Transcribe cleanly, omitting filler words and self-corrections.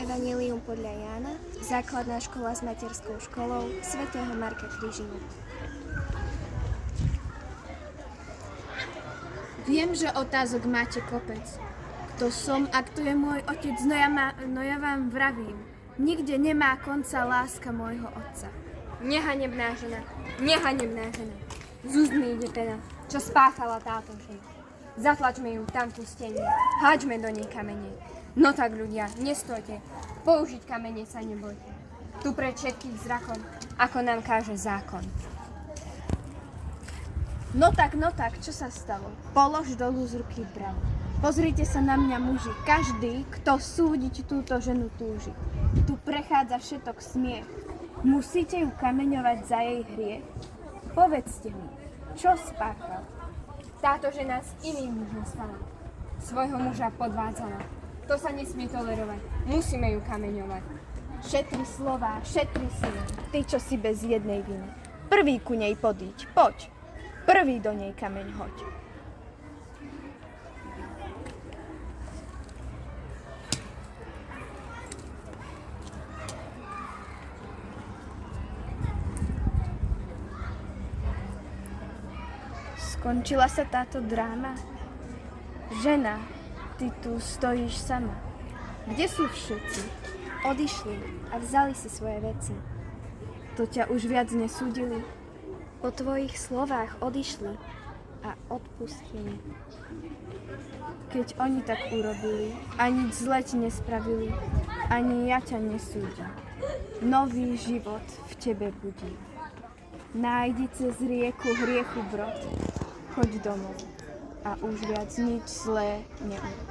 Evanjelium podľa Jána, základná škola s materskou školou svätého Marka Križinu. Viem, že otázok máte kopec. Kto som a kto je môj otec, no ja vám vravím. Nikde nemá konca láska môjho otca. Nehanebná žena. Zuzmi ide teda, čo spáchala táto žena. Zatlačme ju tam ku stene, háďme do nej kamene. No tak ľudia, nestojte, použiť kamene sa nebojte. Tu pred všetkých zrakom, ako nám káže zákon. No tak, čo sa stalo? Polož dolu z ruky bravo. Pozrite sa na mňa muži, každý, kto súdiť túto ženu túži. Tu prechádza všetok smiech. Musíte ju kameňovať za jej hriech? Povedzte mi, čo spáchal? Táto žena s iným mužom spala. Svojho muža podvádzala. To sa nesmie tolerovať. Musíme ju kameňovať. Šetri slova, šetri sily. Ty, čo si bez jednej viny. Prvý ku nej podíď, poď. Prvý do nej kameň hoď. Skončila sa táto dráma? Žena, ty tu stojíš sama. Kde sú všetci? Odišli a vzali si svoje veci. To ťa už viac nesúdili? Po tvojich slovách odišli a odpustili. Keď oni tak urobili a nič zle ti nespravili, ani ja ťa nesúdim. Nový život v tebe budí. Nájdi cez rieku hriechu brod. Choď domov a už viac nič zlé neurob.